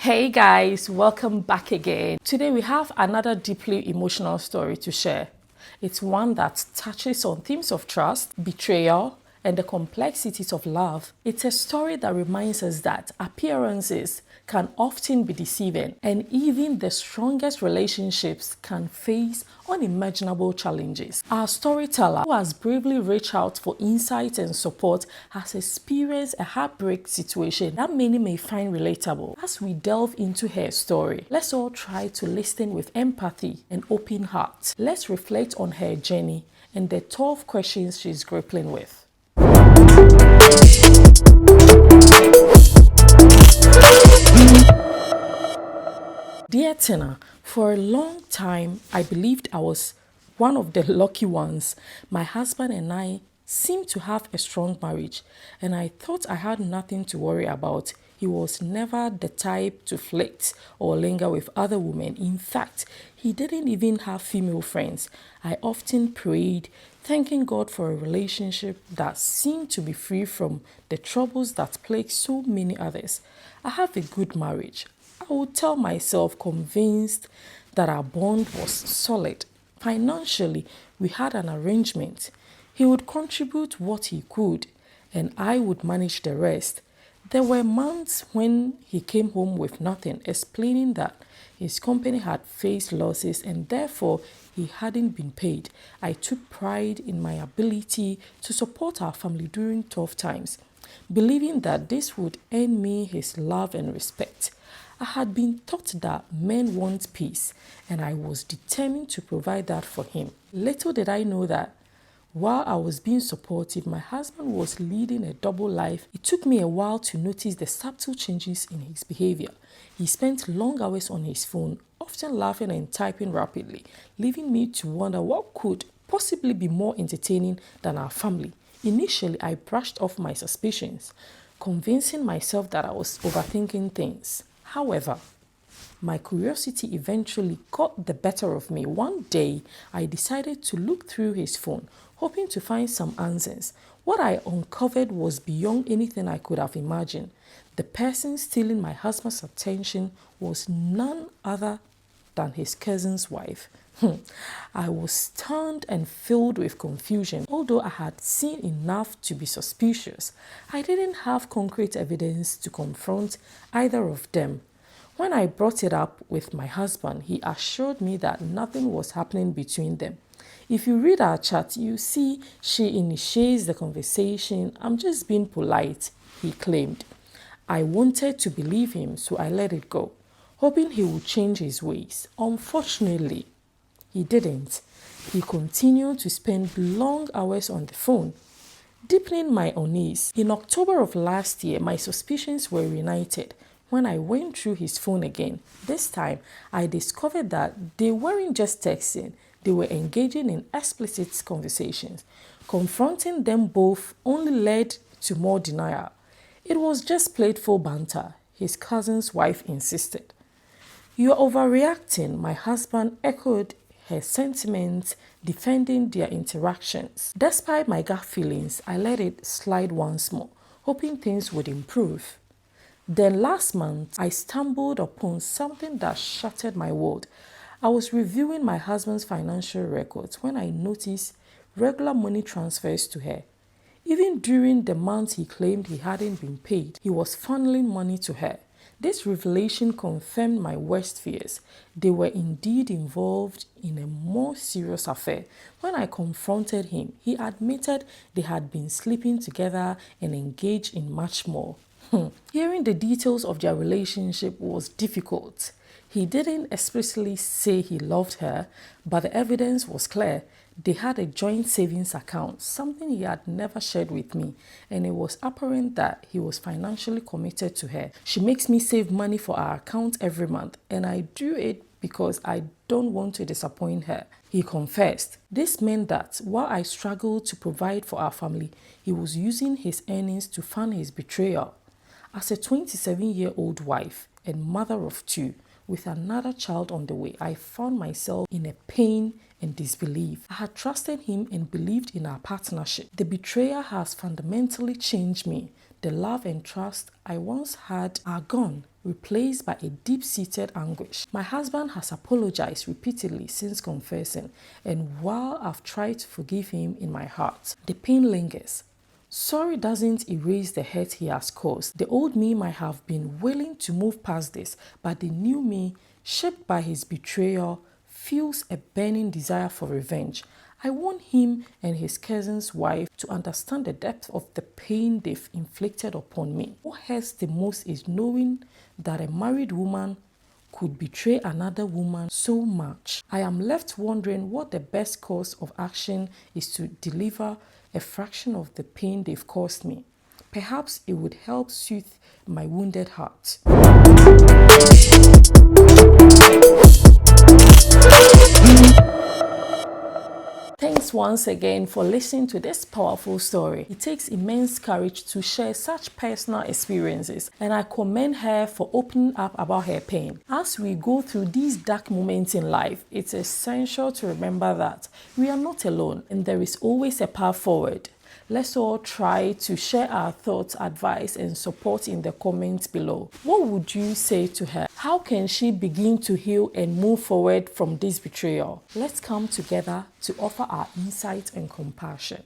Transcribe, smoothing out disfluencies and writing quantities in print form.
Hey guys, welcome back again. Today we have another deeply emotional story to share. It's one that touches on themes of trust, betrayal, and the complexities of love. It's a story that reminds us that appearances can often be deceiving, and even the strongest relationships can face unimaginable challenges. Our storyteller, who has bravely reached out for insight and support, has experienced a heartbreak situation that many may find relatable. As we delve into her story, let's all try to listen with empathy and open heart. Let's reflect on her journey and the tough questions she's grappling with. Dear Tina, for a long time, I believed I was one of the lucky ones. My husband and I seemed to have a strong marriage, and I thought I had nothing to worry about. He was never the type to flirt or linger with other women. In fact, he didn't even have female friends. I often prayed, thanking God for a relationship that seemed to be free from the troubles that plague so many others. I have a good marriage. I would tell myself, convinced that our bond was solid. Financially, we had an arrangement. He would contribute what he could, and I would manage the rest. There were months when he came home with nothing, explaining that his company had faced losses and therefore he hadn't been paid. I took pride in my ability to support our family during tough times, believing that this would earn me his love and respect. I had been taught that men want peace, and I was determined to provide that for him. Little did I know that while I was being supportive, my husband was leading a double life. It took me a while to notice the subtle changes in his behavior. He spent long hours on his phone, often laughing and typing rapidly, leaving me to wonder what could possibly be more entertaining than our family. Initially, I brushed off my suspicions, convincing myself that I was overthinking things. However, my curiosity eventually got the better of me. One day, I decided to look through his phone, hoping to find some answers. What I uncovered was beyond anything I could have imagined. The person stealing my husband's attention was none other than his cousin's wife. I was stunned and filled with confusion. Although I had seen enough to be suspicious, I didn't have concrete evidence to confront either of them. When I brought it up with my husband, he assured me that nothing was happening between them. If you read our chat, you see she initiates the conversation. I'm just being polite, he claimed. I wanted to believe him, so I let it go, hoping he would change his ways. Unfortunately, he didn't. He continued to spend long hours on the phone, deepening my unease. In October of last year, my suspicions were reunited when I went through his phone again. This time, I discovered that they weren't just texting, they were engaging in explicit conversations. Confronting them both only led to more denial. It was just playful banter, his cousin's wife insisted. "You're overreacting," my husband echoed her sentiments, defending their interactions. Despite my gut feelings, I let it slide once more, hoping things would improve. Then last month, I stumbled upon something that shattered my world. I was reviewing my husband's financial records when I noticed regular money transfers to her. Even during the months he claimed he hadn't been paid, he was funneling money to her. This revelation confirmed my worst fears. They were indeed involved in a more serious affair. When I confronted him, he admitted they had been sleeping together and engaged in much more. Hearing the details of their relationship was difficult. He didn't explicitly say he loved her, but the evidence was clear. They had a joint savings account, something he had never shared with me, and it was apparent that he was financially committed to her. "She makes me save money for our account every month, and I do it because I don't want to disappoint her," he confessed. This meant that while I struggled to provide for our family, he was using his earnings to fund his betrayal. As a 27-year-old wife and mother of two, with another child on the way, I found myself in a pain and disbelief. I had trusted him and believed in our partnership. The betrayal has fundamentally changed me. The love and trust I once had are gone. replaced by a deep-seated anguish. My husband has apologized repeatedly since confessing, and while I've tried to forgive him in my heart, the pain lingers. Sorry doesn't erase the hurt he has caused. The old me might have been willing to move past this, but the new me, shaped by his betrayal, feels a burning desire for revenge. I want him and his cousin's wife to understand the depth of the pain they've inflicted upon me. What hurts the most is knowing that a married woman could betray another woman so much. I am left wondering what the best course of action is to deliver a fraction of the pain they've caused me. Perhaps it would help soothe my wounded heart. Thanks once again for listening to this powerful story. It takes immense courage to share such personal experiences, and I commend her for opening up about her pain. As we go through these dark moments in life, it's essential to remember that we are not alone and there is always a path forward. Let's all try to share our thoughts, advice, and support in the comments below. What would you say to her? How can she begin to heal and move forward from this betrayal? Let's come together to offer our insight and compassion.